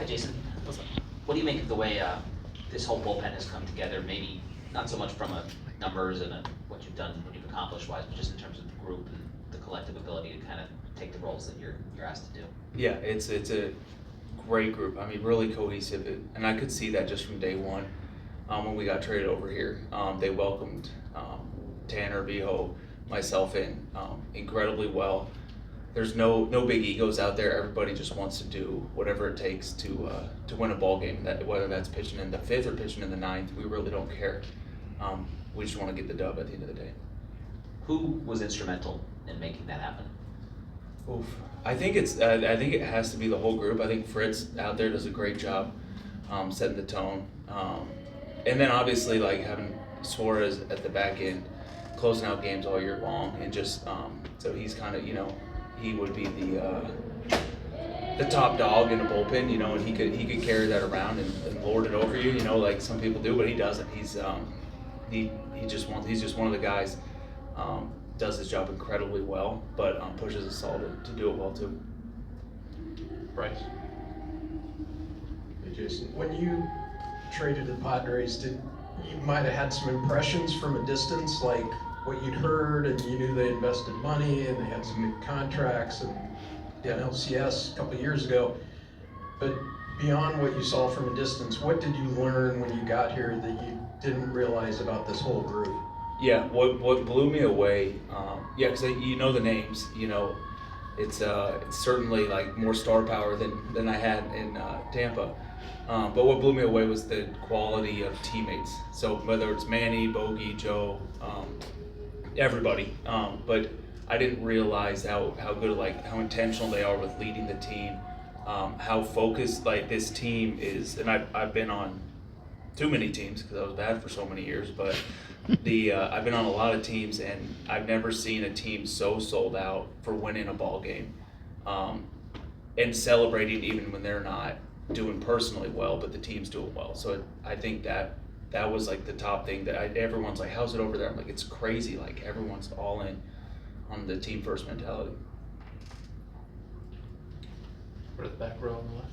Hi, Jason. What's up? What do you make of the way this whole bullpen has come together? Maybe not so much from a numbers and what you've done, what you've accomplished wise, but just in terms of the group and the collective ability to kind of take the roles that you're asked to do. Yeah, it's a great group. I mean, really cohesive, and I could see that just from day one when we got traded over here. They welcomed Tanner, Viho, myself in incredibly well. There's no big egos out there. Everybody just wants to do whatever it takes to win a ball game. That whether that's pitching in the fifth or pitching in the ninth, we really don't care. We just want to get the dub at the end of the day. Who was instrumental in making that happen? Oof. I think it has to be the whole group. I think Fritz out there does a great job setting the tone, and then obviously like having Suarez at the back end, closing out games all year long, and just so he's kind of he would be the top dog in a bullpen, and he could carry that around and lord it over you, like some people do, but he doesn't. He's just one of the guys. Does his job incredibly well, but pushes us all to do it well too. Bryce. Hey Jason, when you traded the Padres, you might have had some impressions from a distance, like what you'd heard, and you knew they invested money and they had some big contracts and an LCS a couple of years ago. But beyond what you saw from a distance, what did you learn when you got here that you didn't realize about this whole group? Yeah, what blew me away, because you know the names, it's certainly like more star power than I had in Tampa. But what blew me away was the quality of teammates. So whether it's Manny, Bogey, Joe, everybody. But I didn't realize how good, like how intentional they are with leading the team, how focused like this team is. And I've been on too many teams because I was bad for so many years, but I've been on a lot of teams, and I've never seen a team so sold out for winning a ball game, and celebrating even when they're not doing personally well, but the team's doing well. So I think that was like the top thing that everyone's like, how's it over there? I'm like, it's crazy. Like everyone's all in on the team first mentality. We're at the back row on the left.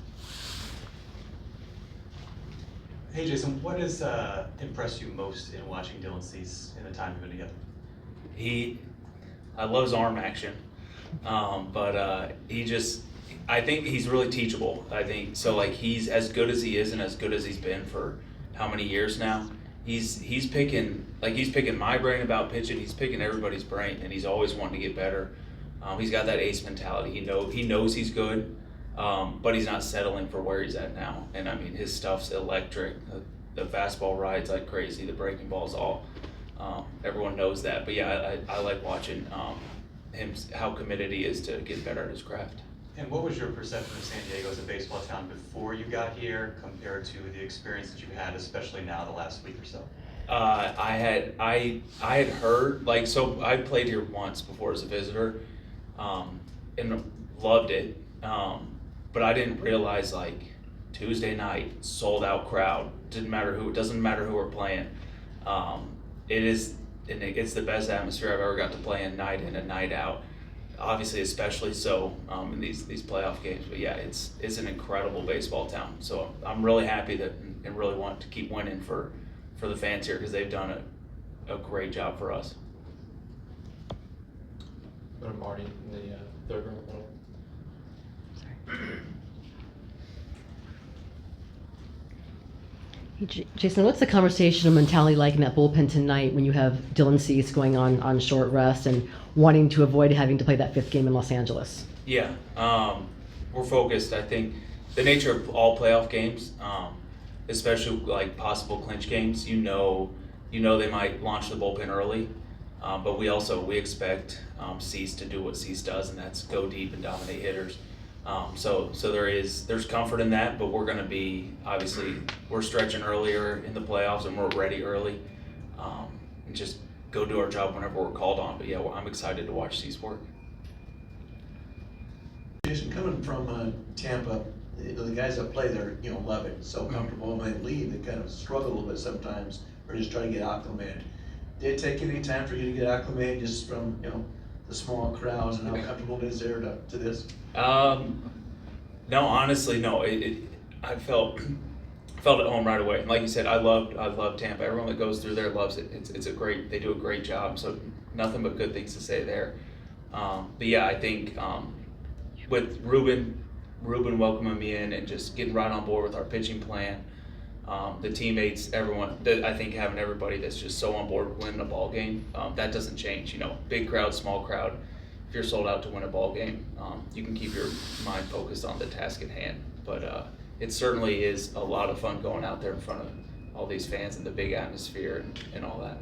Hey Jason, what has impressed you most in watching Dylan Cease in the time you've been together? I love his arm action, but I think he's really teachable. I think so. Like he's as good as he is, and as good as he's been for how many years now. He's picking my brain about pitching. He's picking everybody's brain, and he's always wanting to get better. He's got that ace mentality. He knows he's good. But he's not settling for where he's at now. And I mean, his stuff's electric. The fastball rides like crazy. The breaking ball's all. Everyone knows that. But yeah, I like watching him, how committed he is to get better at his craft. And what was your perception of San Diego as a baseball town before you got here compared to the experience that you had, especially now the last week or so? I had heard, like, so I played here once before as a visitor, and loved it. But I didn't realize like Tuesday night, sold out crowd. Doesn't matter who we're playing. It's the best atmosphere I've ever got to play in and night out. Obviously, especially so in these playoff games. But yeah, it's an incredible baseball town. So I'm really happy that and really want to keep winning for the fans here because they've done a great job for us. Go to Marty in the third row in the middle. Jason, what's the conversation or mentality like in that bullpen tonight when you have Dylan Cease going on short rest and wanting to avoid having to play that fifth game in Los Angeles? Yeah, we're focused. I think the nature of all playoff games, especially like possible clinch games, they might launch the bullpen early, but we expect Cease to do what Cease does, and that's go deep and dominate hitters. So there's comfort in that, but we're going to be, obviously, we're stretching earlier in the playoffs and we're ready early, and just go do our job whenever we're called on. But yeah, I'm excited to watch Cease work. Jason, coming from Tampa, the guys that play there, love it. So comfortable. When they leave, they kind of struggle a little bit sometimes, or just try to get acclimated. Did it take any time for you to get acclimated, just from the small crowds and how comfortable it is there to this? No, honestly, no. I felt at home right away. And like you said, I love Tampa. Everyone that goes through there loves it. They do a great job. So nothing but good things to say there. But yeah, I think with Ruben welcoming me in and just getting right on board with our pitching plan, the teammates, everyone, I think having everybody that's just so on board with winning a ball game, that doesn't change. You know, big crowd, small crowd. If you're sold out to win a ball game, you can keep your mind focused on the task at hand. But it certainly is a lot of fun going out there in front of all these fans and the big atmosphere and all that.